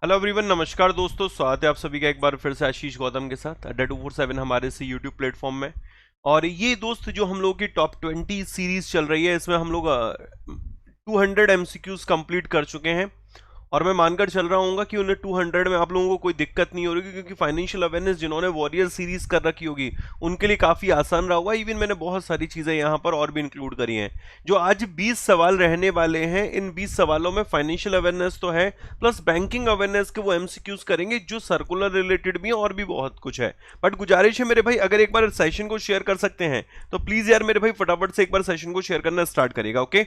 Hello everyone, नमस्कार दोस्तों। स्वागत है आप सभी का एक बार फिर से आशीष गौतम के साथ अड्डा 247 हमारे से यूट्यूब प्लेटफॉर्म में। और ये दोस्त जो हम लोग की टॉप 20 सीरीज चल रही है, इसमें हम लोग 200 एमसीक्यूज कंप्लीट कर चुके हैं। और मैं मानकर चल रहा हूँ कि उन्हें 200 में आप लोगों को कोई दिक्कत नहीं हो रही, क्योंकि फाइनेंशियल अवेयरनेस जिन्होंने वॉरियर सीरीज कर रखी होगी उनके लिए काफ़ी आसान रहा होगा। इवन मैंने बहुत सारी चीज़ें यहाँ पर और भी इंक्लूड करी हैं। जो आज 20 सवाल रहने वाले हैं, इन 20 सवालों में फाइनेंशियल अवेयरनेस तो है, प्लस बैंकिंग अवेयरनेस के वो एमसीक्यूज करेंगे जो सर्कुलर रिलेटेड भी है, और भी बहुत कुछ है। बट गुजारिश है मेरे भाई, अगर एक बार सेशन को शेयर कर सकते हैं तो प्लीज़ यार मेरे भाई फटाफट से एक बार सेशन को शेयर करना स्टार्ट करेगा। ओके,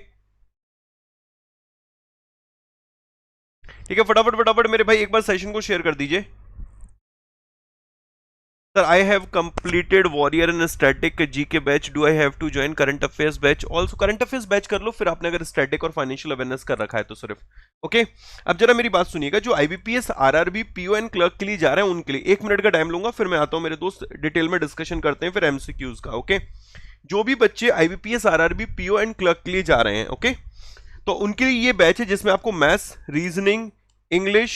ठीक है, फटाफट फटाफट मेरे भाई एक बार सेशन को शेयर कर दीजिए। Sir, I have completed warrior in static GK batch, do I have to join current affairs batch also? Current affairs batch कर लो, फिर आपने अगर स्टैटिक और फाइनेंशियल अवेयरनेस कर रखा है तो सिर्फ। ओके, अब जरा मेरी बात सुनिएगा। जो IBPS RRB PO and clerk के लिए जा रहे हैं उनके लिए 1 मिनट का टाइम लूंगा, फिर मैं आता हूं मेरे दोस्त, डिटेल में डिस्कशन करते हैं फिर एमसीक्यूज का। ओके, जो भी बच्चे IBPS RRB PO and clerk के लिए जा रहे हैं, ओके, तो उनके लिए ये बैच है जिसमें आपको मैथ्स, रीजनिंग, इंग्लिश,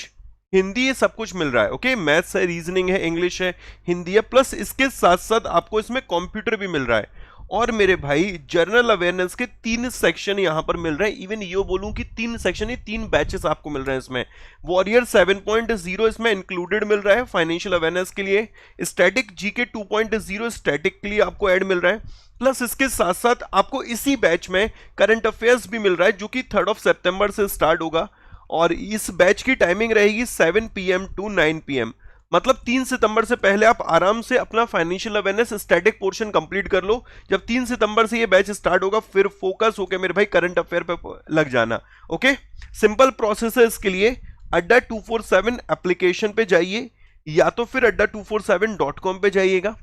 हिंदी, ये सब कुछ मिल रहा है। ओके, मैथ्स है, रीजनिंग है, इंग्लिश है, हिंदी है, प्लस इसके साथ साथ आपको इसमें कंप्यूटर भी मिल रहा है। और मेरे भाई जनरल अवेयरनेस के 3 सेक्शन यहां पर मिल रहे हैं। इवन ये बोलूं कि 3 सेक्शन, ये 3 बैचेस आपको मिल रहे हैं इसमें। वॉरियर 7.0 इसमें इंक्लूडेड मिल रहा है फाइनेंशियल अवेयरनेस के लिए। स्टैटिक जीके 2.0 स्टैटिक के लिए आपको ऐड मिल रहा है। प्लस इसके साथ साथ आपको इसी बैच में करंट अफेयर्स भी मिल रहा है, जो कि 3 सितंबर से स्टार्ट होगा। और इस बैच की टाइमिंग रहेगी 7 PM टू 9 PM। मतलब 3 सितंबर से पहले आप आराम से अपना financial awareness static portion complete कर लो। जब 3 सितंबर से ये बैच स्टार्ट होगा, फिर फोकस होकर मेरे भाई करंट अफेयर पे लग जाना। ओके, सिंपल प्रोसेस है इसके लिए। अड्डा 247 एप्लीकेशन पे जाइए, या तो फिर adda247.com पे जाइएगा।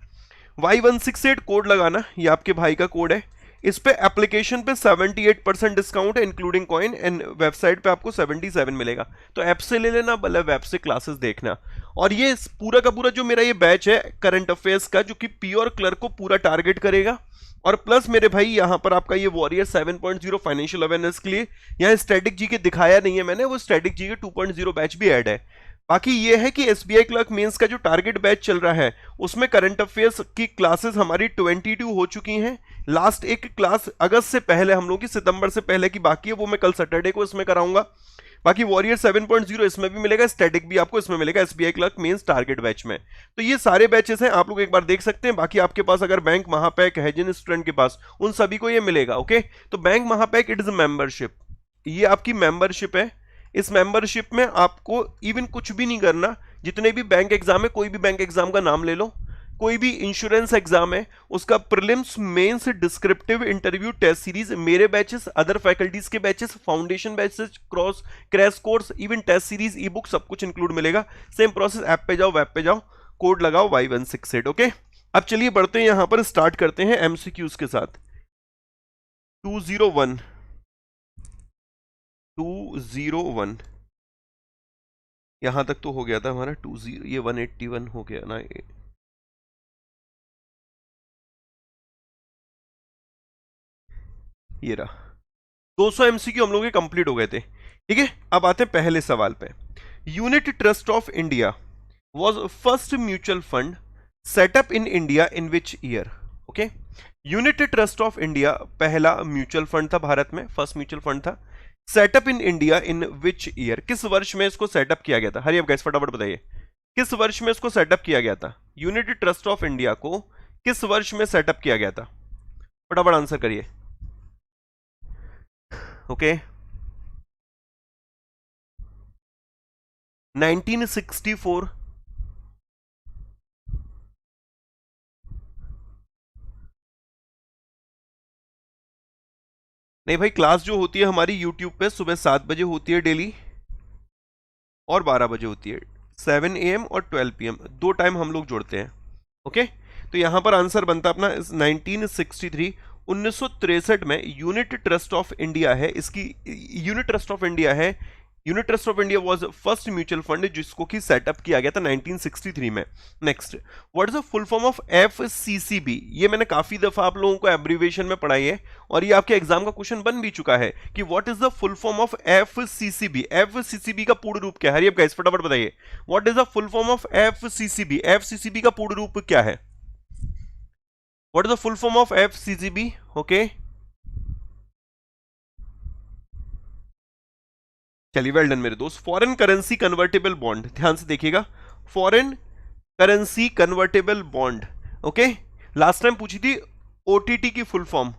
Y168 कोड लगाना, ये आपके भाई का कोड है। इस पे एप्लीकेशन पे 78% डिस्काउंट है इंक्लूडिंग कॉइन, एंड वेबसाइट पे आपको 77 मिलेगा। तो ऐप से ले लेना, मतलब वेब से क्लासेस देखना। और ये पूरा का पूरा जो मेरा ये बैच है करंट अफेयर्स का, जो कि पी और क्लर्क को पूरा टारगेट करेगा। और प्लस मेरे भाई यहाँ पर आपका ये वॉरियर 7.0 फाइनेंशियल अवेयरनेस के लिए, यहाँ स्टैटिक जी के दिखाया नहीं है मैंने, वो स्टैटिक जी के 2.0 बैच भी ऐड है। बाकी ये है कि एसबीआई क्लर्क मेंस का जो टारगेट बैच चल रहा है, उसमें करंट अफेयर्स की क्लासेस हमारी 22 हो चुकी हैं। लास्ट एक क्लास अगस्त से पहले हम लोग की, सितंबर से पहले की बाकी है, वो मैं कल सैटरडे को इसमें कराऊंगा। बाकी वॉरियर 7.0 इसमें भी मिलेगा, स्टैटिक भी आपको इसमें मिलेगा SBI clerk mains target batch में। तो ये सारे बैचेस हैं, आप लोग एक बार देख सकते हैं। बाकी आपके पास अगर बैंक महापैक है जिन स्टूडेंट के पास, उन सभी को ये मिलेगा। ओके, तो बैंक महापैक इट इज मेंबरशिप, ये आपकी मेंबरशिप है। इस मेंबरशिप में आपको इवन कुछ भी नहीं करना। जितने भी बैंक एग्जाम है, कोई भी बैंक एग्जाम का नाम ले लो, कोई भी इंश्योरेंस एग्जाम है, उसका prelims, mains, descriptive, interview, test series, मेरे बैचेस, अदर फैकल्टीज के batches, foundation batches, crash course, even test series, e book, सब कुछ इंक्लूड मिलेगा। सेम प्रोसेस, ऐप पे जाओ, वेब पे जाओ, कोड लगाओ Y168। ओके, अब चलिए बढ़ते हैं, यहां पर स्टार्ट करते हैं एमसीक्यूज के साथ। 201 यहां तक तो हो गया था हमारा। 20, ये 181 हो गया ना। ये रहा 200 एमसीक्यू हम लोग के कंप्लीट हो गए थे। ठीक है, अब आते हैं पहले सवाल पे। Unit trust of India was first mutual fund setup in India in which year? Okay, unit trust of India पहला म्यूचुअल फंड था भारत में, फर्स्ट म्यूचुअल फंड था। Setup in India in which year, किस वर्ष में इसको सेटअप किया गया था? हरी अब गैस फटाफट बताइए, किस वर्ष में इसको सेटअप किया गया था? यूनिट ट्रस्ट ऑफ इंडिया को किस वर्ष में सेटअप किया गया था? फटाफट आंसर करिए। ओके, 1964। नहीं भाई, क्लास जो होती है हमारी यूट्यूब पे सुबह 7 बजे होती है डेली, और 12 बजे होती है। 7 AM और 12 PM, 2 टाइम हम लोग जोड़ते हैं। ओके, तो यहां पर आंसर बनता अपना 1963। 1963 में यूनिट ट्रस्ट ऑफ इंडिया है, इसकी यूनिट ट्रस्ट ऑफ इंडिया है unit trust of India was first mutual fund जिसको कि सेटअप किया गया था 1963 में। Next, what is the full form of FCCB? ये मैंने काफी दफा आप लोगों को एब्रीविएशन में पढ़ाई है और ये आपके एग्जाम का क्वेश्चन बन भी चुका है कि what is the full form of FCCB? FCCB का पूर्ण रूप क्या है? हरियप गाइस फटाफट बताइए, what is the full form of FCCB? FCCB का पूर्ण रूप क्या है? What is the full form of FCCB? Okay, चलिए, वेल डन मेरे दोस्त। फॉरेन करेंसी कन्वर्टेबल बॉन्ड, ध्यान से देखिएगा, foreign currency convertible bond. Okay, last time पूछी थी ओटीटी की फुल फॉर्म।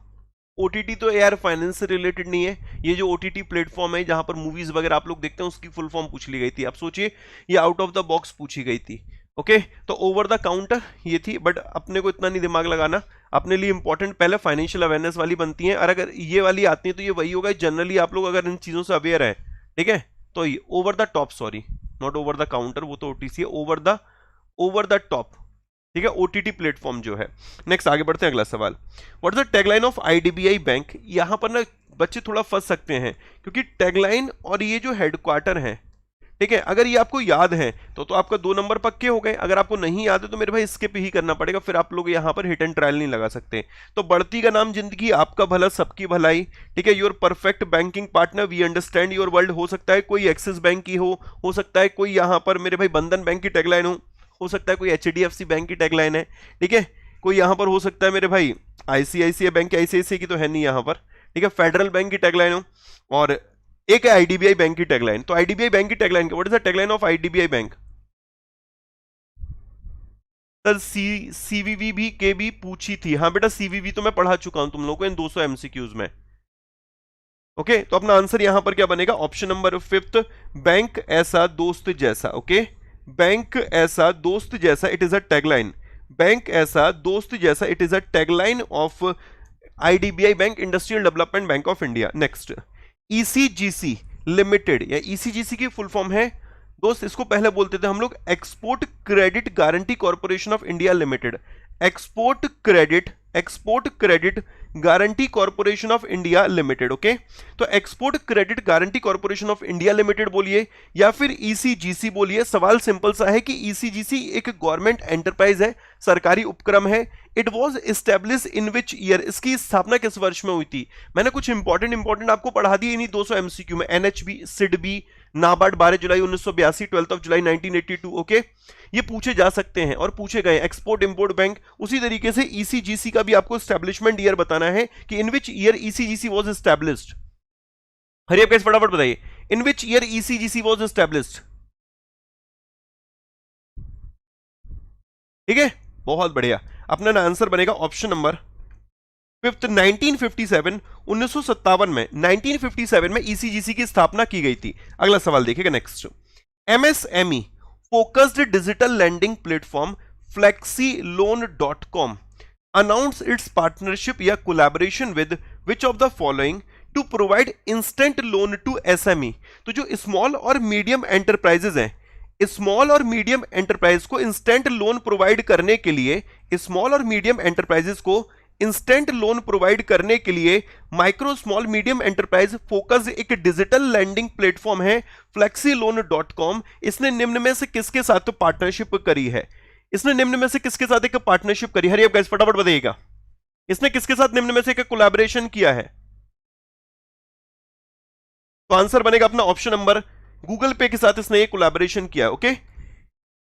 ओटीटी तो यार फाइनेंस से रिलेटेड नहीं है, ये जो ओटीटी प्लेटफॉर्म है जहां पर मूवीज वगैरह आप लोग देखते हैं उसकी फुल फॉर्म पूछ ली गई थी। अब सोचिए ये आउट ऑफ द बॉक्स पूछी गई थी। ओके, तो ओवर द काउंटर ये थी, बट अपने को इतना नहीं दिमाग लगाना, अपने लिए इंपॉर्टेंट पहले फाइनेंशियल अवेयरनेस वाली बनती है, और अगर ये वाली आती है तो ये वही होगा जनरली आप लोग अगर इन चीजों से अवेयर है, ठीक है। तो ये over the top, sorry not over the counter, वो तो ओटीसी है, ओवर द टॉप, ठीक है, ओटीटी प्लेटफॉर्म जो है। नेक्स्ट आगे बढ़ते हैं, अगला सवाल, what is the tagline of IDBI bank? यहां पर ना बच्चे थोड़ा फंस सकते हैं क्योंकि टैगलाइन और ये जो हेडक्वार्टर है, ठीक है, अगर ये आपको याद है तो आपका 2 नंबर पक्के हो गए। अगर आपको नहीं याद है तो मेरे भाई स्किप ही करना पड़ेगा, फिर आप लोग यहां पर हिट एंड ट्रायल नहीं लगा सकते। तो बढ़ती का नाम जिंदगी, आपका भला सबकी भलाई, ठीक है, your perfect banking partner, we understand your world. हो सकता है कोई एक्सिस बैंक की हो सकता है कोई यहां पर मेरे भाई बंधन बैंक की टैगलाइन हो सकता है कोई एचडीएफसी बैंक की टैगलाइन है, ठीक है, कोई यहां पर हो सकता है मेरे भाई आईसीआईसीआई बैंक, आईसीआईसीआई की तो है नहीं यहां पर, ठीक है, फेडरल बैंक की टैगलाइन हो, और एक है आईडीबीआई बैंक की टैगलाइन। तो आईडीबीआई बैंक की tagline, what is the tagline of IDBI bank? Sir CVV भी के भी पूछी थी, हाँ बेटा सीवीवी तो मैं पढ़ा चुका हूं तुम लोगों को इन 200 एमसीक्यूज में। ओके, तो अपना आंसर यहां पर क्या बनेगा? ऑप्शन नंबर 5, बैंक ऐसा दोस्त जैसा। ओके, बैंक ऐसा दोस्त जैसा, it is a tagline, bank ऐसा दोस्त जैसा, it is a tagline of IDBI bank, industrial development bank of India. Next, ECGC limited या ईसीजीसी की फुल फॉर्म है दोस्त, इसको पहले बोलते थे हम लोग export credit guarantee corporation of India limited. Export credit guarantee corporation of India limited. Okay, तो export credit guarantee corporation of India limited बोलिए या फिर ईसीजीसी बोलिए। सवाल सिंपल सा है कि ईसीजीसी एक गवर्नमेंट एंटरप्राइज है, सरकारी उपक्रम है। It was establish in which year? इसकी स्थापना किस वर्ष में हुई थी? मैंने कुछ इंपॉर्टेंट आपको पढ़ा दिए इन्हीं 200 एमसीक्यू में। एनएचबी, सिडबी, नाबार्ड 12 जुलाई 1982, 12 जुलाई 1982। ओके, ये पूछे जा सकते हैं और पूछे गए। एक्सपोर्ट इंपोर्ट बैंक, उसी तरीके से ईसीजीसी का भी आपको एस्टेब्लिशमेंट ईयर बताना है कि in which year ECGC was established. Hurry up guys फटाफट बताइए, in which year ECGC was established? ठीक है, बहुत बढ़िया। अपना आंसर बनेगा ऑप्शन नंबर 5, 1957, 1957 में 1957 में ईसीजीसी की स्थापना की गई थी। अगला सवाल देखिएगा next, MSME focused digital lending platform Flexiloan.com announce its partnership या collaboration with which of the following to provide instant loan to SME? तो जो स्मॉल और मीडियम एंटरप्राइजेज हैं, स्मॉल और मीडियम एंटरप्राइज को इंस्टेंट लोन प्रोवाइड करने के लिए, स्मॉल और मीडियम एंटरप्राइजेस को इंस्टेंट लोन प्रोवाइड करने के लिए micro small medium enterprise focus एक डिजिटल लैंडिंग प्लेटफॉर्म है फ्लेक्सीलोन.com। इसने निम्न में से किसके साथ तो पार्टनरशिप करी है? इसने निम्न में से किसके साथ एक पार्टनरशिप करी? हरियप गाइस फटाफट बताइएगा, इसने किसके साथ निम्न में से एक कोलैबोरेशन किया है? तो आंसर बनेगा अपना ऑप्शन नंबर, गूगल पे के साथ इसने ये कोलैबोरेशन किया है। ओके,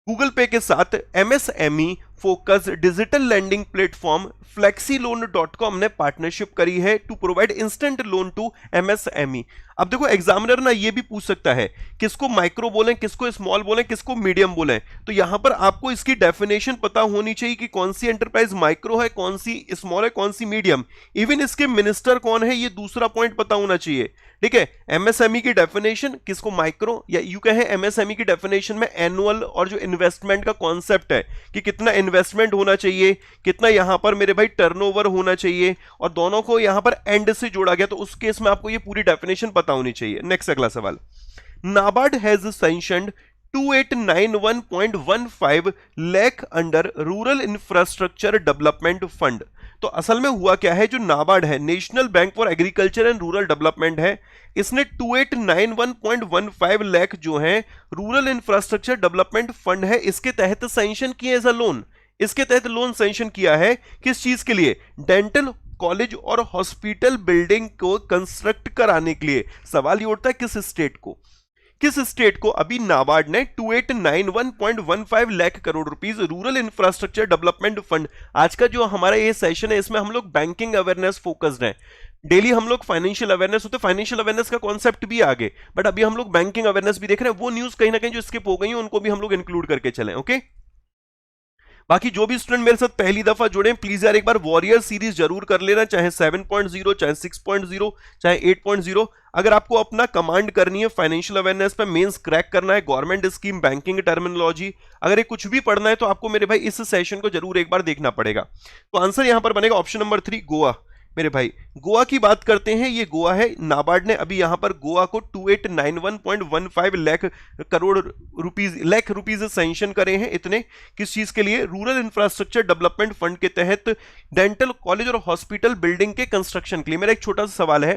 गूगल पे के साथ MSME focus digital lending platform Flexiloan.com ने पार्टनरशिप करी है to provide instant loan to MSME. अब देखो एग्जामिनर ना ये भी पूछ सकता है किसको माइक्रो बोलें, किसको स्मॉल बोलें, किसको मीडियम बोलें। तो यहां पर आपको इसकी डेफिनेशन पता होनी चाहिए कि कौन सी एंटरप्राइज माइक्रो है, कौन सी स्मॉल है, कौन सी मीडियम। इवन इसके मिनिस्टर कौन है ये दूसरा पॉइंट पता होना चाहिए। ठीक है, एमएसएमई की डेफिनेशन किसको माइक्रो या यू कहे एमएसएमई की डेफिनेशन में एनुअल और जो इन्वेस्टमेंट का कॉन्सेप्ट है कि कितना इन्वेस्टमेंट होना चाहिए, कितना यहां पर मेरे भाई टर्नओवर होना चाहिए, और दोनों को यहां पर एंड से जोड़ा गया, तो उस केस में आपको ये पूरी डेफिनेशन पता होनी चाहिए। नेक्स्ट अगला सवाल, NABARD has sanctioned 2891.15 lakh under rural infrastructure development fund. तो असल में हुआ क्या है, जो नाबार्ड है, national bank for agriculture and rural development है, इसने 2891.15 लाख जो है रूरल इंफ्रास्ट्रक्चर डेवलपमेंट फंड है, इसके तहत सैंक्शन किए एज अ लोन। इसके तहत लोन सैंक्शन किया है, किस चीज के लिए? डेंटल कॉलेज और हॉस्पिटल बिल्डिंग को कंस्ट्रक्ट कराने के लिए। सवाल ये उठता है किस स्टेट को, किस स्टेट को? अभी नाबार्ड ने 2891.15 lakh crore rupees rural infrastructure development fund. आज का जो हमारा ये सेशन है इसमें हम लोग बैंकिंग अवेयरनेस फोकस्ड है। डेली हम लोग फाइनेंशियल अवेयरनेस होते, फाइनेंशियल अवेयरनेस का कॉन्सेप्ट भी आगे, बट अभी हम लोग बैंकिंग अवेयरनेस भी देख रहे हैं। वो न्यूज कहीं ना कहीं जो स्किप हो गई है उनको भी हम लोग इंक्लूड करके चलें, ओके? बाकी जो भी स्टूडेंट मेरे साथ पहली दफा जुड़े, प्लीज यार एक बार वॉरियर सीरीज जरूर कर लेना, चाहे 7.0, चाहे 6.0, चाहे 8.0। अगर आपको अपना कमांड करनी है फाइनेंशियल अवेयरनेस पे, मेंस क्रैक करना है, गवर्नमेंट स्कीम, बैंकिंग टर्मिनोलॉजी, अगर ये कुछ भी पढ़ना है तो आपको मेरे भाई इस सेशन को जरूर एक बार देखना पड़ेगा। तो आंसर यहां पर बनेगा ऑप्शन नंबर 3, गोवा। मेरे भाई गोवा की बात करते हैं, ये गोवा है। नाबार्ड ने अभी यहां पर गोवा को 2891.15 लाख करोड़ रुपीस सैंक्शन करे हैं। इतने किस चीज के लिए? रूरल इंफ्रास्ट्रक्चर डेवलपमेंट फंड के तहत डेंटल कॉलेज और हॉस्पिटल बिल्डिंग के कंस्ट्रक्शन के लिए। मेरा एक छोटा सा सवाल है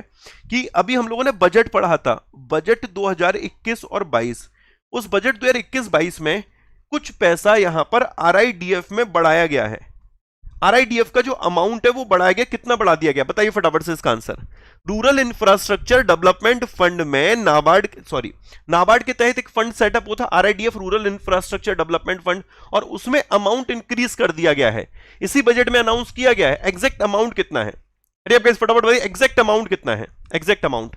कि अभी हम लोगों ने बजट पढ़ा था, बजट 2021 और 22, उस बजट 2021-22 में कुछ पैसा यहां पर आरआईडीएफ में बढ़ाया गया है। आरआईडीएफ का जो अमाउंट है वो बढ़ाया गया, कितना बढ़ा दिया गया बताइए फटाफट से इसका answer. Rural infrastructure development fund में नाबार्ड के तहत एक फंड सेटअप होता RIDF rural infrastructure development fund, और उसमें अमाउंट इंक्रीज कर दिया गया है। इसी बजट में अनाउंस किया गया है। एग्जैक्ट अमाउंट कितना है? अरे आप फटाफट बताइए एग्जैक्ट अमाउंट कितना है, एग्जैक्ट अमाउंट।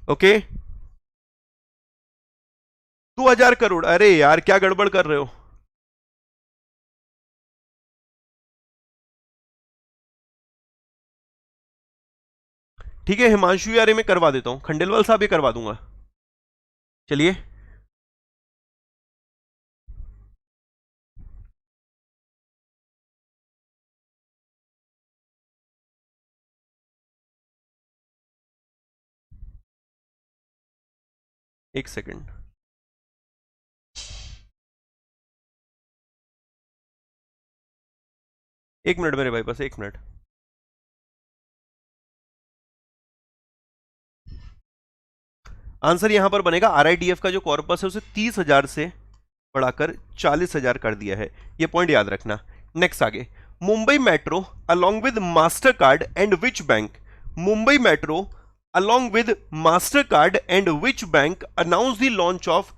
ओके 2000 करोड़। अरे यार क्या गड़बड़ कर रहे हो? ठीक है हिमांशु यार मैं करवा देता हूं, खंडेलवाल साहब ये करवा दूंगा। चलिए एक सेकंड। एक मिनट मेरे भाई, बस एक मिनट। आंसर यहां पर बनेगा आरआईडीएफ का जो कॉर्पस है उसे 30,000 से बढ़ाकर 40,000 कर दिया है। ये पॉइंट याद रखना। नेक्स्ट आगे, Mumbai metro along with Mastercard and which bank, Mumbai metro along with Mastercard and which bank announce the launch of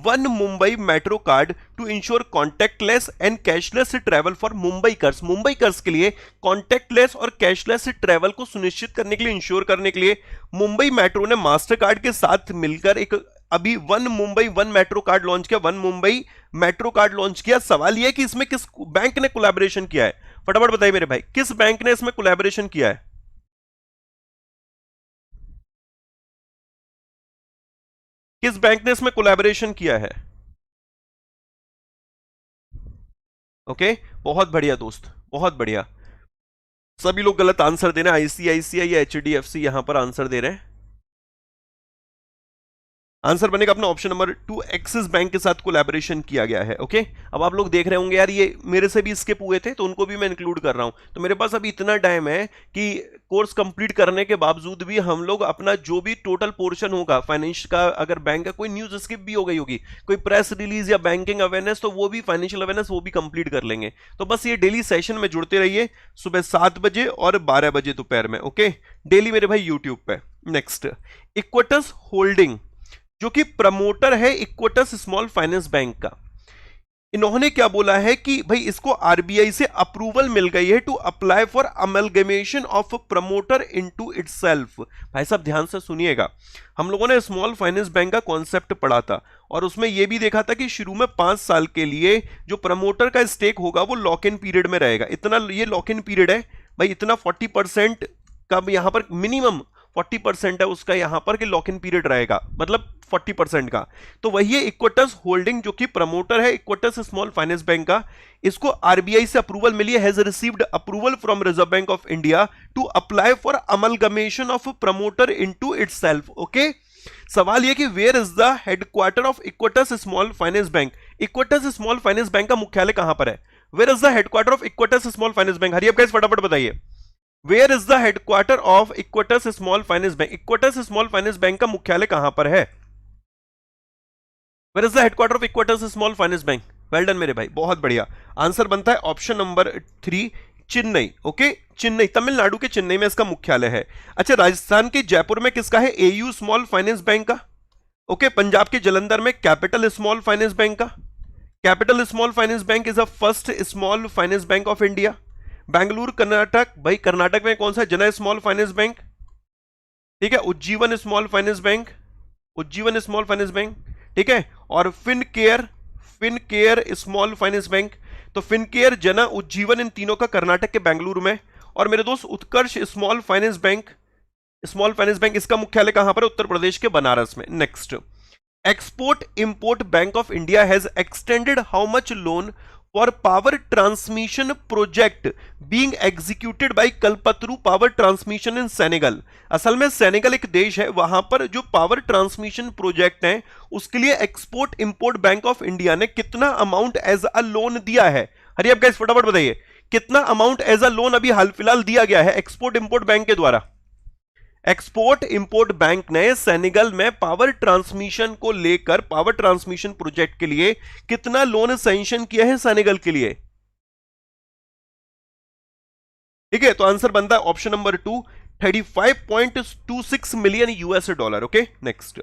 one Mumbai metro card to ensure contactless and cashless travel for Mumbaikars. Mumbaikars के लिए contact lens और cashless travel को सुनिश्चित करने के लिए, ensure करने के लिए मुंबई मेट्रो ने मास्टर कार्ड के साथ मिलकर एक अभी one Mumbai one metro card launch किया, one Mumbai metro card launch किया। सवाल यह है कि इसमें किस बैंक ने कोलैबोरेशन किया है? फटाफट बताइए मेरे भाई, किस बैंक ने इसमें कोलैबोरेशन किया है? किस बैंक ने इसमें कोलैबोरेशन किया है? ओके बहुत बढ़िया दोस्त, बहुत बढ़िया। सभी लोग गलत आंसर दे रहे हैं, आईसीआईसीआई या एचडीएफसी यहां पर आंसर दे रहे हैं। आंसर बनेगा अपना ऑप्शन नंबर 2, एक्सिस बैंक के साथ कोलैबोरेशन किया गया है। ओके अब आप लोग देख रहे होंगे यार ये मेरे से भी स्किप हुए थे तो उनको भी मैं इंक्लूड कर रहा हूं। तो मेरे पास अभी इतना टाइम है कि कोर्स कंप्लीट करने के बावजूद भी हम लोग अपना जो भी टोटल पोर्शन होगा फाइनेंस का, अगर बैंक का कोई न्यूज स्किप भी हो गई होगी, कोई प्रेस रिलीज या बैंकिंग अवेयरनेस, तो वो भी फाइनेंशियल अवेयरनेस वो भी कंप्लीट कर लेंगे। तो बस ये डेली सेशन में जुड़ते रहिए, सुबह 7 बजे और 12 बजे दोपहर में। ओके डेली मेरे भाई यूट्यूब पे। नेक्स्ट, इक्विटस होल्डिंग जो कि प्रमोटर है इक्विटस स्मॉल फाइनेंस बैंक का, इन्होंने क्या बोला है कि भाई इसको आरबीआई से अप्रूवल मिल गई है to apply for amalgamation of promoter into itself. भाई साहब ध्यान से सुनिएगा, हम लोगों ने स्मॉल फाइनेंस बैंक का कॉन्सेप्ट पढ़ा था और उसमें यह भी देखा था कि शुरू में 5 साल के लिए जो प्रमोटर का स्टेक होगा वो लॉक इन पीरियड में रहेगा। इतना ये लॉक इन पीरियड है भाई, इतना 40% का यहां पर मिनिमम 40% है उसका यहां पर कि लॉक इन पीरियड रहेगा, मतलब 40% का। तो वही है इक्विटस होल्डिंग जो कि प्रमोटर है इक्विटस स्मॉल फाइनेंस बैंक का, इसको आरबीआई से अप्रूवल मिली है, has received approval from Reserve bank of India to apply for amalgamation of promoter into itself. Okay सवाल ये कि where is the headquarter of Equitas small finance bank? Equitas small finance bank का मुख्यालय कहां पर है? Where is the headquarter of Equitas small finance bank? Hurry up guys फटाफट बताइए, where is the headquarter of Equitas small finance bank? Equitas small finance bank का मुख्यालय कहां पर है? Where is the headquarter of Equitas small finance bank? Well done मेरे भाई, बहुत बढ़िया। आंसर बनता है option number 3, Chennai. Okay, Chennai, Tamil Nadu के चेन्नई में इसका मुख्यालय है। अच्छा, राजस्थान के जयपुर में किसका है? एयू स्मॉल फाइनेंस बैंक का। ओके, पंजाब के जलंधर में कैपिटल स्मॉल फाइनेंस बैंक का। Capital small finance bank is the first small finance bank of India. Bengaluru Karnataka, भाई कर्नाटक में कौन सा? जना स्मॉल फाइनेंस बैंक, ठीक है। Ujjivan small finance bank, Ujjivan small finance bank, ठीक है। और Fincare, Fincare small finance bank. तो फिनकेयर, जना, उज्जीवन, इन तीनों का कर्नाटक के बेंगलुरु में। और मेरे दोस्त Utkarsh small finance bank, small finance bank, इसका मुख्यालय कहां पर है? उत्तर प्रदेश के बनारस में। Next, export import bank of India has extended how much loan for power transmission project being executed by Kalpataru power transmission in Senegal. असल में सेनेगल एक देश है, वहां पर जो पावर ट्रांसमिशन प्रोजेक्ट है उसके लिए export import bank of India ने कितना अमाउंट एज अ लोन दिया है? हरी आप गाइस फटाफट बताइए, कितना अमाउंट एज अ लोन अभी हाल फिलहाल दिया गया है एक्सपोर्ट इंपोर्ट बैंक के द्वारा? एक्सपोर्ट इंपोर्ट बैंक ने सेनेगल में पावर ट्रांसमिशन को लेकर, पावर ट्रांसमिशन प्रोजेक्ट के लिए कितना लोन सैंक्शन किया है सेनेगल के लिए? ठीक है, तो आंसर बनता है option number 2, 35.26 million US dollar. Okay, next,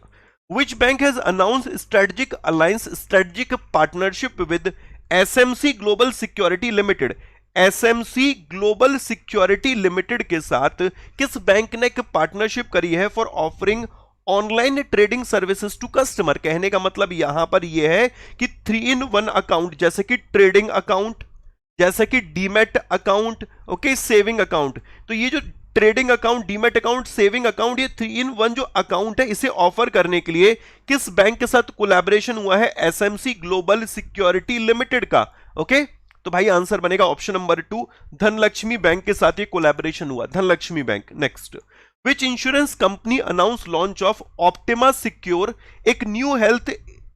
which bank has announced strategic alliance, strategic partnership with SMC global security limited? एसएमसी ग्लोबल सिक्योरिटी लिमिटेड के साथ किस बैंक ने एक पार्टनरशिप करी है for offering online trading services to customer? कहने का मतलब यहां पर यह है कि 3-in-1 अकाउंट, जैसे कि ट्रेडिंग अकाउंट, जैसे कि demat account, okay, saving account. तो ये जो trading account, demat account, saving account, ये 3-in-1 जो अकाउंट है, इसे ऑफर करने के लिए किस बैंक के साथ कोलैबोरेशन हुआ है? एसएमसी ग्लोबल सिक्योरिटी लिमिटेड का। ओके, तो भाई आंसर बनेगा ऑप्शन नंबर 2, धनलक्ष्मी बैंक के साथ ये कोलैबोरेशन हुआ, Dhanlaxmi bank. Next, which insurance company announce launch of optima secure, एक न्यू हेल्थ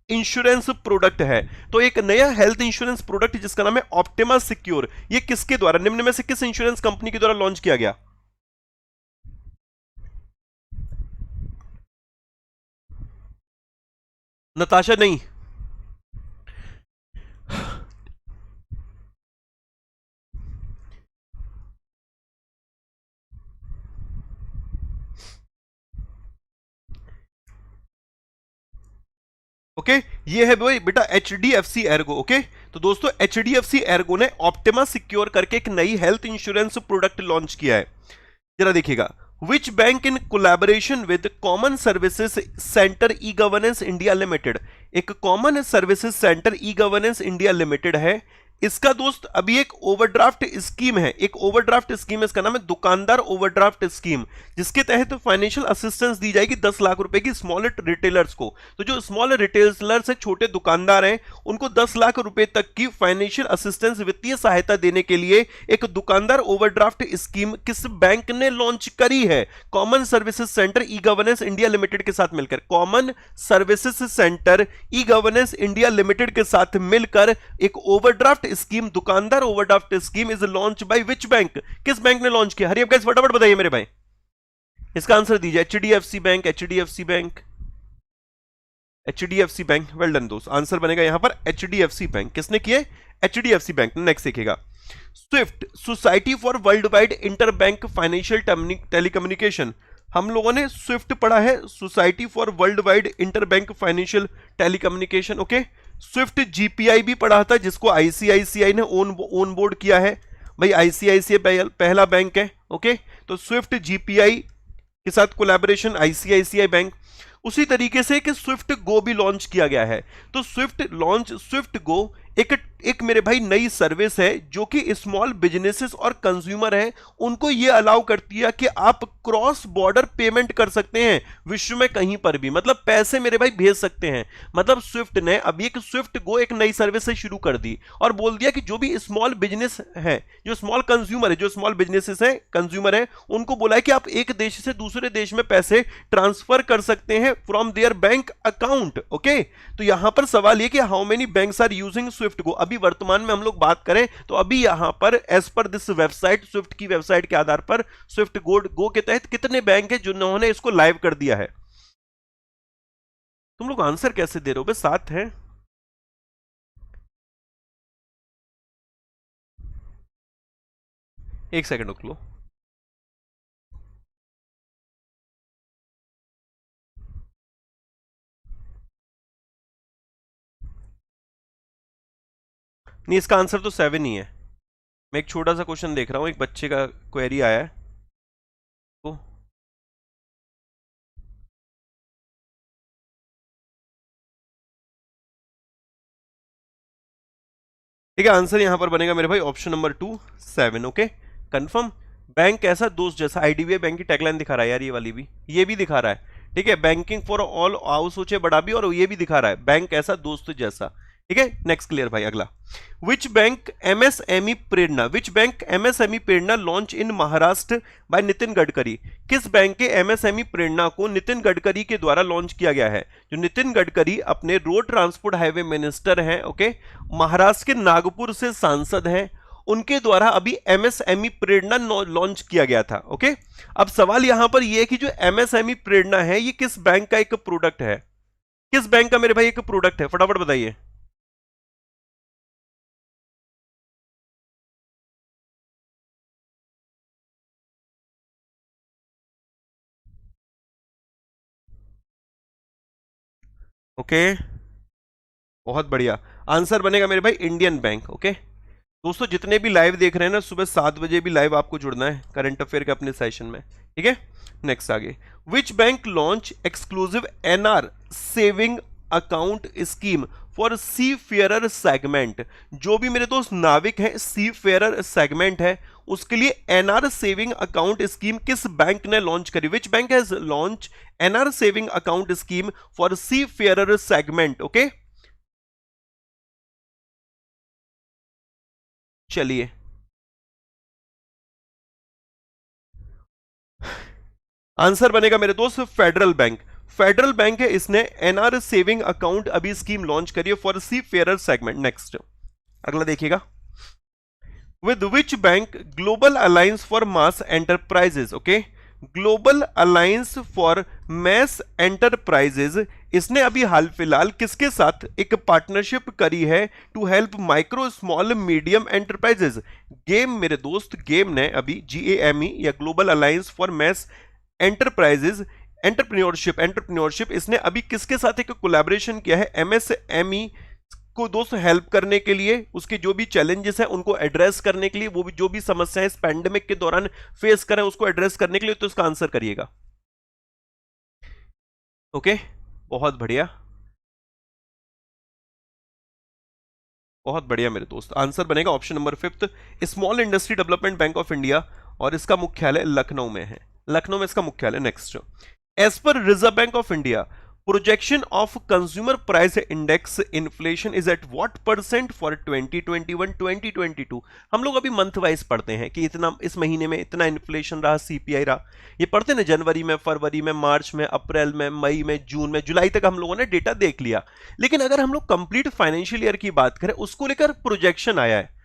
इंश्योरेंस प्रोडक्ट है। तो एक नया हेल्थ इंश्योरेंस प्रोडक्ट जिसका नाम है ऑप्टिमा सिक्योर, ये किसके द्वारा, निम्न में से किस इंश्योरेंस कंपनी के द्वारा लॉन्च किया गया? नताशा नहीं, ओके, ये है भाई बेटा HDFC एर्गो। ओके, तो दोस्तों HDFC एर्गो ने ऑप्टिमा सिक्योर करके एक नई हेल्थ इंश्योरेंस प्रोडक्ट लॉन्च किया है। जरा देखिएगा, which bank in collaboration with common services centre e governance India limited? एक common services centre e governance India limited है, इसका दोस्त अभी एक ओवरड्राफ्ट स्कीम है, एक ओवरड्राफ्ट स्कीम है, इसका नाम है दुकानदार ओवरड्राफ्ट स्कीम, जिसके तहत फाइनेंशियल असिस्टेंस दी जाएगी 10 लाख रुपए की स्मॉल रिटेलर्स को। तो जो स्मॉल रिटेलर्स है, छोटे दुकानदार हैं, उनको 10 लाख रुपए तक की फाइनेंशियल असिस्टेंस, वित्तीय सहायता देने के लिए एक दुकानदार ओवरड्राफ्ट स्कीम किस बैंक ने लॉन्च करी है? Common services centre e governance India limited के साथ मिलकर, common services centre e governance India limited के साथ मिलकर एक ओवरड्राफ्ट स्कीम, दुकानदार overdraft scheme is launch by which bank? किस बैंक ने लॉन्च किया? हरी आप गाइस फटाफट बताइए मेरे भाई, इसका आंसर दीजिए। HDFC bank, HDFC bank, HDFC bank, well done दोस्त, आंसर बनेगा यहां पर HDFC बैंक। किसने किए? HDFC bank. नेक्स्ट देखिएगा, Swift society for world wide inter bank financial telecommunication, हम लोगों ने स्विफ्ट पढ़ा है, society for world wide inter bank financial telecommunication. Okay, Swift GPI भी पढ़ा था, जिसको ICICI ने ओन बोर्ड किया है। भाई ICICI पहला बैंक है। ओके, तो स्विफ्ट GPI के साथ कोलैबोरेशन ICICI बैंक। उसी तरीके से कि स्विफ्ट गो भी लॉन्च किया गया है। तो स्विफ्ट गो एक एक मेरे भाई नई सर्विस है जो कि स्मॉल बिजनेसेस और कंज्यूमर हैं उनको ये अलाउ करती है कि आप क्रॉस बॉर्डर पेमेंट कर सकते हैं विश्व में कहीं पर भी, मतलब पैसे मेरे भाई भेज सकते हैं। मतलब स्विफ्ट ने अभी एक स्विफ्ट गो एक नई सर्विस से शुरू कर दी और बोल दिया कि जो भी स्मॉल बिजनेस है, जो स्मॉल कंज्यूमर है, जो स्मॉल बिजनेसेस है, कंज्यूमर है, उनको बोला है कि आप एक देश से दूसरे देश में पैसे ट्रांसफर कर सकते हैं from their bank account. Okay, तो यहां पर सवाल ये कि how many banks are using SWIFT go. अभी वर्तमान में हम लोग बात करें तो अभी यहां पर as per this website, SWIFT की वेबसाइट के आधार पर स्विफ्ट गो के तहत कितने बैंक है जिन्होंने इसको लाइव कर दिया है। तुम लोग आंसर कैसे दे रहे हो बे? 7 है। एक सेकंड रुक लो। नहीं, इसका आंसर तो 7 ही है। मैं एक छोटा सा क्वेश्चन देख रहा हूं, एक बच्चे का क्वेरी आया है तो ठीक है, आंसर यहां पर बनेगा मेरे भाई option number 2 7। Okay, confirm. Bank ऐसा दोस्त जैसा, आईडीबीआई बैंक की टैगलाइन दिखा रहा है यार, ये वाली भी, ये भी दिखा रहा है। ठीक है, बैंकिंग फॉर ऑल, आओ सोचे बड़ा भी, और ये भी दिखा रहा है बैंक ऐसा दोस्त जैसा। ठीक है, नेक्स्ट क्लियर भाई। अगला, which bank MSME Prerna, which bank MSME Prerna launch in Maharashtra by Nitin Gadkari. किस बैंक के एमएसएमई प्रेरणा को नितिन गडकरी के द्वारा लॉन्च किया गया है? जो नितिन गडकरी अपने रोड ट्रांसपोर्ट हाईवे मिनिस्टर हैं, ओके, महाराष्ट्र के नागपुर से सांसद हैं, उनके द्वारा अभी एमएसएमई प्रेरणा लॉन्च किया गया था। ओके, अब सवाल यहां पर यह है कि जो एमएसएमई प्रेरणा है ये किस बैंक का एक प्रोडक्ट है? किस बैंक का मेरे भाई एक प्रोडक्ट है? फटाफट बताइए। ओके, बहुत बढ़िया। आंसर बनेगा मेरे भाई इंडियन बैंक। ओके दोस्तों, जितने भी लाइव देख रहे हैं ना, सुबह 7 बजे भी लाइव आपको जुड़ना है करंट अफेयर के अपने सेशन में। ठीक है, नेक्स्ट आगे, which bank launch exclusive NR saving account scheme for seafarer segment. जो भी मेरे दोस्त नाविक हैं, सी फेयरर सेगमेंट है, उसके लिए एनआर सेविंग अकाउंट स्कीम किस बैंक ने लॉन्च करी? Which bank has launch NR saving account scheme for seafarer segment? Okay, चलिए, आंसर बनेगा मेरे दोस्त फेडरल बैंक। फेडरल बैंक है, इसने एनआर सेविंग अकाउंट अभी स्कीम लॉन्च करी है for seafarer segment. Next, अगला देखिएगा, with which bank global alliance for mass enterprises. Okay, global alliance for mass enterprises, इसने अभी हाल फिलहाल किसके साथ एक पार्टनरशिप करी है to help micro small medium enterprises? GAME मेरे दोस्त, गेम ने अभी GAME या global alliance for mass enterprises entrepreneurship इसने अभी किसके साथ एक कोलैबोरेशन किया है MSME को दोस्त हेल्प करने के लिए, उसके जो भी चैलेंजेस हैं उनको एड्रेस करने के लिए, वो भी जो भी समस्याएं इस पैंडेमिक के दौरान फेस करें उसको एड्रेस करने के लिए। तो इसका आंसर करिएगा। ओके, बहुत बढ़िया, बहुत बढ़िया मेरे दोस्त। आंसर बनेगा option number 5, small industry development bank of India, और इसका मुख्यालय लखनऊ में है। लखनऊ में इसका मुख्यालय। Next, as per reserve bank of India, projection of consumer price index inflation is at what percent for 2021 2022? हम लोग अभी मंथ वाइज पढ़ते हैं कि इतना इस महीने में इतना इन्फ्लेशन रहा, CPI रहा, ये पढ़ते हैं ना, जनवरी में, फरवरी में, मार्च में, अप्रैल में, मई में, जून में, जुलाई तक हम लोगों ने डेटा देख लिया। लेकिन अगर हम लोग कंप्लीट फाइनेंशियल ईयर की बात करें, उसको लेकर प्रोजेक्शन आया है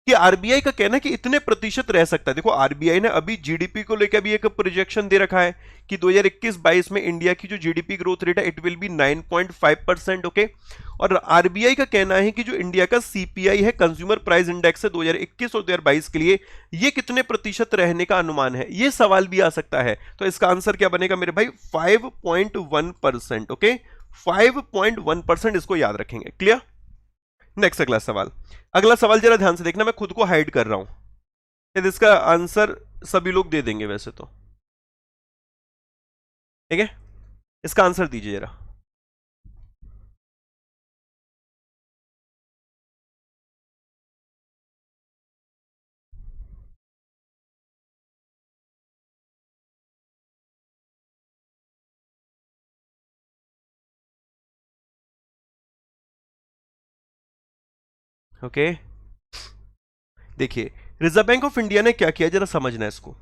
कि आरबीआई का कहना है कि इतने प्रतिशत रह सकता है। देखो, आरबीआई ने अभी जीडीपी को लेकर भी एक प्रोजेक्शन दे रखा है कि 2021-22 में इंडिया की जो जीडीपी ग्रोथ रेट है इट विल बी 9.5%। ओके, और आरबीआई का कहना है कि जो इंडिया का सीपीआई है, कंज्यूमर प्राइस इंडेक्स है, 2021 और 2022 के लिए ये कितने प्रतिशत रहने का अनुमान है? ये सवाल भी आ सकता है। तो इसका आंसर क्या बनेगा मेरे भाई? 5.1%। ओके, 5.1%, इसको याद रखेंगे। क्लियर? नेक्स्ट, अगला सवाल। अगला सवाल जरा ध्यान से देखना, मैं खुद को हाइड कर रहा हूं, यदि इसका आंसर सभी लोग दे देंगे वैसे तो। ठीक है, इसका आंसर दीजिए जरा। ओके देखिए, रिजर्व बैंक ऑफ इंडिया ने क्या किया, जरा समझना है इसको।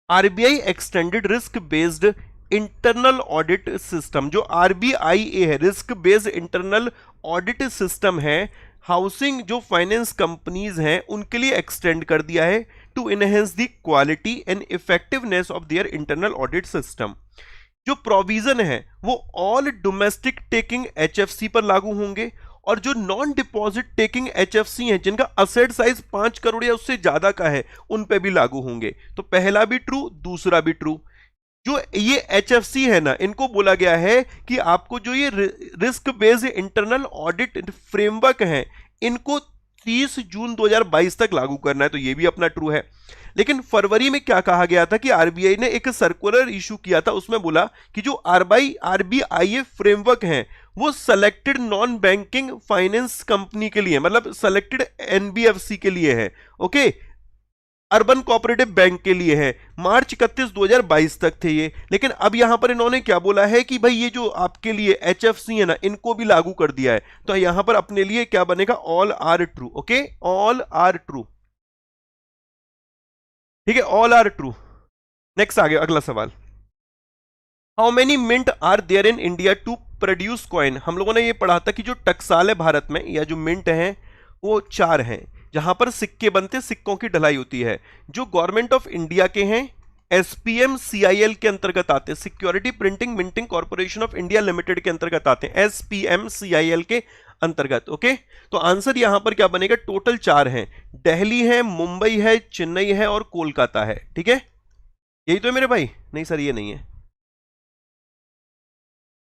RBI extended risk based internal audit system, जो आरबीआईए है, risk based internal audit system है, हाउसिंग जो फाइनेंस कंपनीज हैं उनके लिए एक्सटेंड कर दिया है to enhance the quality and effectiveness of their internal audit system. जो प्रोविजन है वो ऑल डोमेस्टिक टेकिंग एचएफसी पर लागू होंगे, और जो नॉन डिपॉजिट टेकिंग एचएफसी हैं जिनका असेट साइज 5 करोड़ या उससे ज्यादा का है उन पे भी लागू होंगे। तो पहला भी ट्रू, दूसरा भी ट्रू। जो ये एचएफसी है ना, इनको बोला गया है कि आपको जो ये risk based internal audit framework है इनको 30 जून 2022 तक लागू करना है, तो ये भी अपना ट्रू है। लेकिन फरवरी में क्या कहा गया था कि आरबीआई ने एक सर्कुलर इशू किया था, उसमें बोला कि जो आरबीआई फ्रेमवर्क है वो selected non banking finance company के लिए, मतलब सेलेक्टेड एनबीएफसी के लिए है, ओके, अर्बन कोऑपरेटिव बैंक के लिए है। मार्च 31 2022 तक थे ये, लेकिन अब यहां पर इन्होंने क्या बोला है कि भाई ये जो आपके लिए एचएफसी है ना, इनको भी लागू कर दिया है। तो यहां पर अपने लिए क्या बनेगा, all are true. Okay, all are true, ठीक है, ऑल आर ट्रू। नेक्स्ट आ गया अगला सवाल, how many mint are there in India to produce coin. हम लोगों ने ये पढ़ा था कि जो टकसाल है भारत में, या जो मिंट हैं वो 4 हैं जहां पर सिक्के बनते, सिक्कों की ढलाई होती है। जो गवर्नमेंट ऑफ इंडिया के हैं एसपीएम सीआईएल के अंतर्गत आते हैं, security printing minting corporation of India limited के अंतर्गत आते हैं, एसपीएम सीआईएल के अंतर्गत। ओके, तो आंसर यहां पर क्या बनेगा, टोटल 4 हैं, दिल्ली है, मुंबई है, चेन्नई है और कोलकाता है। ठीक है, यही तो है मेरे भाई। नहीं सर ये नहीं है,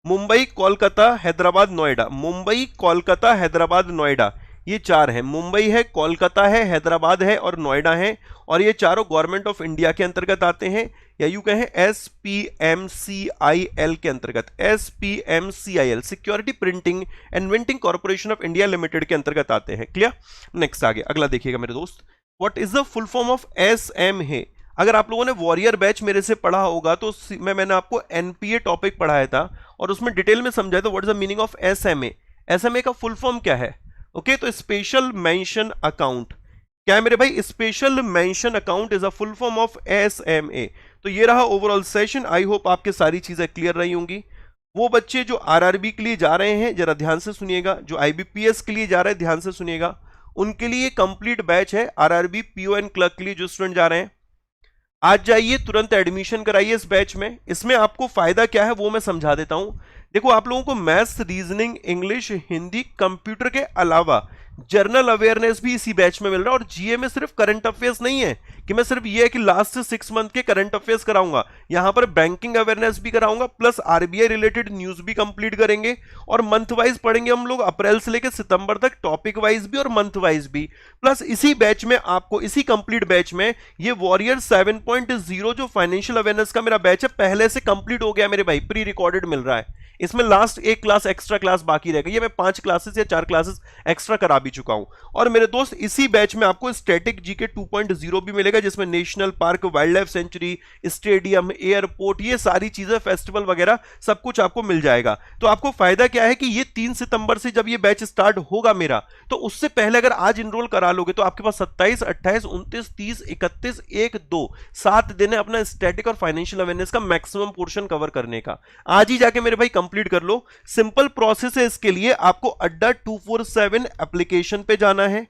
मुंबई कोलकाता हैदराबाद नोएडा, मुंबई कोलकाता हैदराबाद नोएडा, ये 4 हैं। मुंबई है, कोलकाता है, हैदराबाद है और नोएडा है, और ये चारों गवर्नमेंट ऑफ इंडिया के अंतर्गत आते हैं, या यूं कहें एसपीएमसीआईएल के अंतर्गत, SPMCIL security printing and minting corporation of India limited के अंतर्गत आते हैं। क्लियर, नेक्स्ट आ गया अगला, देखिएगा मेरे दोस्त, what is the full form of SM है। अगर आप लोगों ने वॉरियर बैच मेरे से पढ़ा होगा तो मैंने आपको एनपीए टॉपिक पढ़ाया था और उसमें डिटेल में समझाया था what is the meaning of SMA. SMA का फुल फॉर्म क्या है, ओके, तो स्पेशल मेंशन अकाउंट। क्या है मेरे भाई, special mention account is a full form of SMA. तो ये रहा ओवरऑल सेशन, आई होप आपके सारी चीजें क्लियर रही होंगी। वो बच्चे जो आरआरबी के लिए जा रहे हैं जरा ध्यान से सुनिएगा, जो आईबीपीएस के लिए जा रहे हैं ध्यान से सुनिएगा, उनके लिए कंप्लीट बैच है। आरआरबी पीओ एंड क्लर्क के लिए जो स्टूडेंट जा रहे हैं आज जाइए, तुरंत एडमिशन कराइए इस बैच में। इसमें आपको फायदा क्या है वो मैं समझा देता हूं। देखो, आप लोगों को maths, reasoning, English, Hindi, computer के अलावा जनरल अवेयरनेस भी इसी बैच में मिल रहा है। और जीए में सिर्फ करंट अफेयर्स नहीं है कि मैं सिर्फ ये है कि लास्ट 6 मंथ के करंट अफेयर्स कराऊंगा, यहां पर बैंकिंग अवेयरनेस भी कराऊंगा, प्लस आरबीआई रिलेटेड न्यूज भी कंप्लीट करेंगे, और मंथ वाइज पढ़ेंगे हम लोग, अप्रैल से लेकर सितंबर तक, टॉपिक वाइज भी और मंथ वाइज भी। प्लस इसी बैच में आपको, इसी कंप्लीट बैच में, ये वॉरियर 7.0 जो फाइनेंशियल अवेयरनेस का मेरा बैच है पहले से कंप्लीट हो गया मेरे भाई, प्री रिकॉर्डेड मिल रहा है। इसमें लास्ट एक क्लास एक्स्ट्रा क्लास बाकी रह गई है, मैं 5 क्लासेस या 4 क्लासेस एक्स्ट्रा करा भी चुका हूं। और मेरे दोस्त इसी बैच में आपको स्टैटिक जीके 2.0 भी मिलेगा, जिसमें national park, wild life sanctuary, stadium, airport, ये सारी चीजें, फेस्टिवल वगैरह सब कुछ आपको मिल जाएगा। तो आपको फायदा क्या है कि ये 3 सितंबर से जब ये बैच स्टार्ट होगा मेरा, तो उससे पहले अगर आज इनरोल करा लोगे तो आपके पास 27, 28, 29, 30, 31, 1, 2 7 दिन है अपना स्टैटिक और फाइनेंशियल अवेयरनेस का मैक्सिमम पोर्शन कवर करने का। आज ही जाके मेरे भाई कंप्लीट कर लो। सिंपल प्रोसेस है इसके लिए, आपको अड्डा 247 एप्लीकेशन पे जाना है,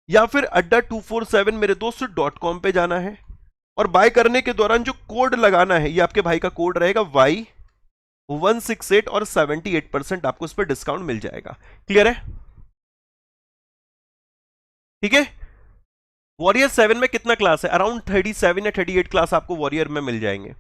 या फिर अड्डा 247 मेरे दोस्त .com पे जाना है, और बाय करने के दौरान जो कोड लगाना है, ये आपके भाई का कोड रहेगा Y168, और 78% आपको इस पर डिस्काउंट मिल जाएगा। क्लियर है, ठीक है। वॉरियर 7 में कितना क्लास है, अराउंड 37 या 38 क्लास आपको वॉरियर में मिल जाएंगे,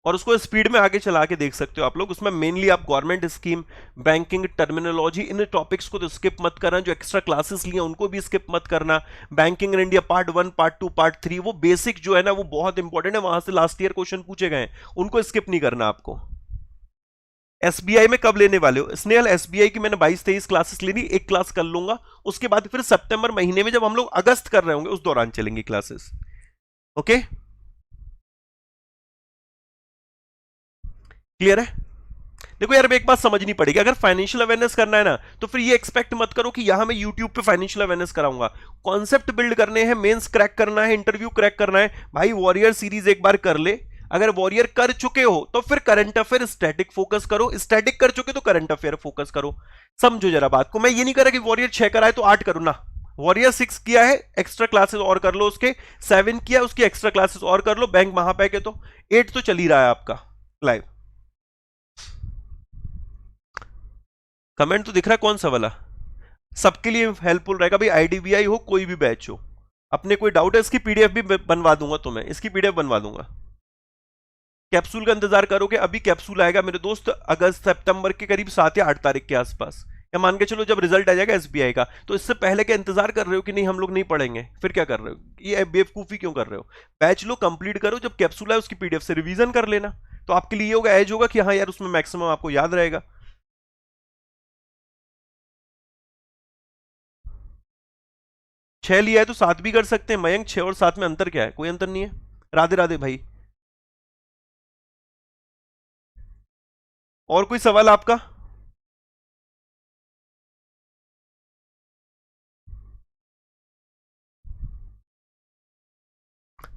और उसको स्पीड में आगे चला के देख सकते हो आप लोग। उसमें मेनली आप गवर्नमेंट स्कीम, बैंकिंग, टर्मिनोलॉजी, इन टॉपिक्स को तो स्किप मत करना, जो एक्स्ट्रा क्लासेस लिए उनको भी स्किप मत करना। Banking in India part 1, part 2, part 3, वो बेसिक जो है ना वो बहुत इंपॉर्टेंट है, वहां से लास्ट ईयर क्वेश्चन पूछे गए, उनको स्किप नहीं करना आपको। एसबीआई में कब लेने वाले हो स्नेहल, एसबीआई की मैंने 22-23 क्लासेस लेनी, एक क्लास कर लूंगा, उसके बाद फिर सितंबर महीने में जब हम लोग अगस्त कर रहे होंगे उस दौरान चलेंगी क्लासेस। ओके, क्लियर है। देखो यार, एक बात समझनी पड़ेगी, अगर फाइनेंशियल अवेयरनेस करना है ना, तो फिर ये एक्सपेक्ट मत करो कि यहां मैं यूट्यूब पे फाइनेंशियल अवेयरनेस कराऊंगा। कॉन्सेप्ट बिल्ड करने हैं, मेंस क्रैक करना है, इंटरव्यू क्रैक करना है, भाई वॉरियर सीरीज एक बार कर ले। अगर वॉरियर कर चुके हो तो फिर करंट अफेयर स्टैटिक फोकस करो, स्टैटिक कर चुके तो करंट अफेयर फोकस करो। समझो जरा बात को, मैं ये नहीं कर रहा कि वॉरियर 6 कराए तो 8 करो ना। वॉरियर 6 किया है, एक्स्ट्रा क्लासेस और कर लो उसके। 7 किया, उसकी एक्स्ट्रा क्लासेस और कर लो। बैंक महापैक है तो 8 तो चल ही रहा है आपका लाइव। कमेंट तो दिख रहा है कौन सा वाला, सबके लिए हेल्पफुल रहेगा भाई, आईडीबीआई हो कोई भी बैच हो। अपने कोई डाउट है, इसकी पीडीएफ भी बनवा दूंगा तुम्हें, इसकी पीडीएफ बनवा दूंगा। कैप्सूल का इंतजार करोगे, अभी कैप्सूल आएगा मेरे दोस्त अगस्त सितंबर के करीब 7 या 8 तारीख के आसपास, या मान के चलो जब रिजल्ट आ जाएगा एसबीआई का। तो इससे पहले क्या इंतजार कर रहे हो कि नहीं हम लोग नहीं पढ़ेंगे, फिर क्या कर रहे हो, ये बेवकूफी क्यों कर रहे हो। बैच लो, कंप्लीट करो, जब कैप्सूल आए उसकी पीडीएफ से रिवीजन कर लेना, तो आपके लिए ये होगा, एज होगा कि हाँ यार उसमें मैक्सिमम आपको याद रहेगा। 6 लिया है तो 7 भी कर सकते हैं मयंक, 6 और 7 में अंतर क्या है, कोई अंतर नहीं है। राधे राधे भाई। और कोई सवाल आपका।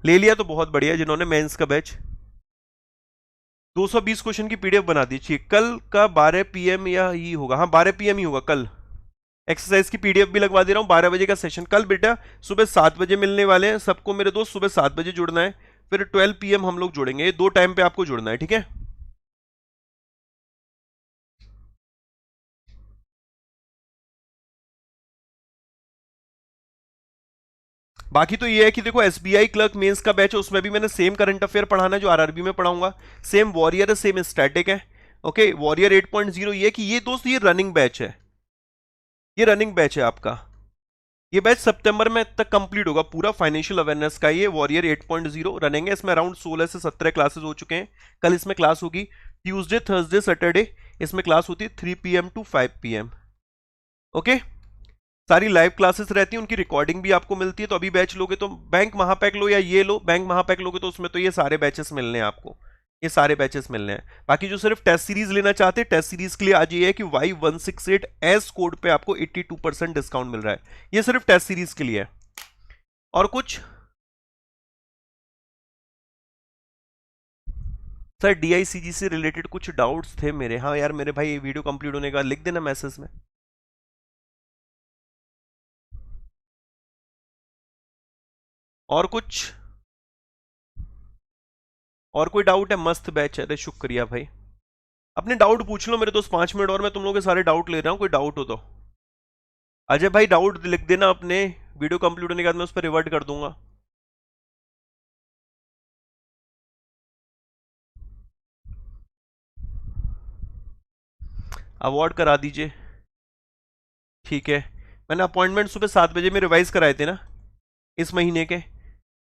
ले लिया तो बहुत बढ़िया, जिन्होंने मेंस का बैच। 220 क्वेश्चन की पीडीएफ बना दीजिए, कल का 12 पीएम या ही होगा, हाँ 12 पीएम ही होगा कल। एक्सरसाइज की पीडीएफ भी लगवा दे रहा हूँ, 12 बजे का सेशन कल बेटा। सुबह 7 बजे मिलने वाले हैं सबको मेरे दोस्त, सुबह 7 बजे जुड़ना है, फिर 12 पीएम हम लोग जुड़ेंगे, ये 2 टाइम पे आपको जुड़ना है, ठीक है। बाकी तो ये है कि देखो एसबीआई क्लर्क मेंस का बैच है, उसमें भी मैंने सेम करंट अफेयर पढ़ाना है जो आरआरबी में पढ़ाऊंगा। सेम वॉरियर है, सेम स्टैटिक है। ओके, वॉरियर 8.0 ये कि ये दोस्त ये रनिंग बैच है, ये रनिंग बैच है आपका। ये बैच सितंबर में तक कंप्लीट होगा पूरा, फाइनेंशियल अवेयरनेस का ये वॉरियर 8.0 रनिंग है। इसमें अराउंड 16 से 17 क्लासेस हो चुके हैं। कल इसमें क्लास होगी, ट्यूसडे थर्सडे सैटरडे इसमें क्लास होती है 3 पीएम टू 5 पीएम। ओके, सारी लाइव क्लासेस रहती हैं, उनकी रिकॉर्डिंग भी आपको मिलती है। तो अभी बैच लोगे तो बैंक महापैक लो या ये लो, बैंक महापैक लोगे तो उसमें तो ये सारे बैचेस मिलने हैं आपको, ये सारे बैचेस मिलने हैं। बाकी जो सिर्फ टेस्ट सीरीज लेना चाहते हैं, टेस्ट सीरीज के लिए आज ये है कि Y168S कोड पे आपको 82% डिस्काउंट मिल रहा है, ये सिर्फ टेस्ट सीरीज के लिए है। और कुछ सर डीआईसीजी से रिलेटेड कुछ डाउट्स थे मेरे, हाँ यार मेरे भाई वीडियो कंप्लीट होने का लिख देना मैसेज में। और कुछ, और कोई डाउट है, मस्त बैच है, अरे शुक्रिया भाई। अपने डाउट पूछ लो मेरे दोस्त, 5 मिनट और मैं तुम लोगों के सारे डाउट ले रहा हूँ, कोई डाउट हो तो। अजय भाई डाउट लिख देना अपने, वीडियो कंप्लीट होने के बाद मैं उस पर रिवर्ट कर दूंगा। अवॉर्ड करा दीजिए, ठीक है। मैंने अपॉइंटमेंट सुबह 7 बजे में रिवाइज कराए थे ना इस महीने के।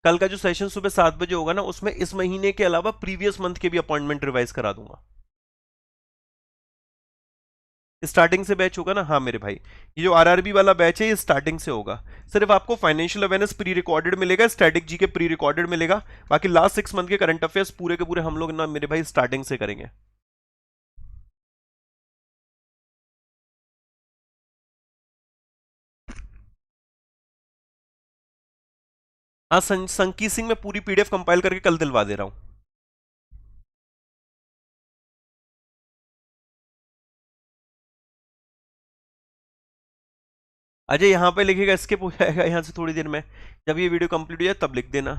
कल का जो सेशन सुबह 7 बजे होगा ना, उसमें इस महीने के अलावा प्रीवियस मंथ के भी अपॉइंटमेंट रिवाइज करा दूंगा। स्टार्टिंग से बैच होगा ना, हाँ मेरे भाई, ये जो आरआरबी वाला बैच है ये स्टार्टिंग से होगा। सिर्फ आपको फाइनेंशियल अवेयरनेस प्री रिकॉर्डेड मिलेगा, स्टैटिक जी के प्री रिकॉर्डेड मिलेगा। बाकी लास्ट 6 मंथ के करंट अफेयर्स पूरे के पूरे हम लोग ना मेरे भाई स्टार्टिंग से करेंगे। हाँ संकी सिंह मैं पूरी पीडीएफ कंपाइल करके कल दिलवा दे रहा हूँ। अजय यहाँ पे लिखेगा स्किप हो जाएगा यहाँ से थोड़ी देर में, जब ये वीडियो कंप्लीट हो जाए तब लिख देना।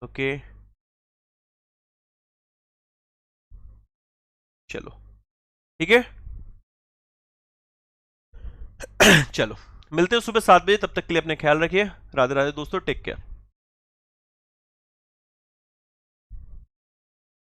ओके चलो, ठीक है। चलो मिलते हैं सुबह 7 बजे, तब तक के लिए अपने ख्याल रखिए। राधे राधे दोस्तों, टेक केयर।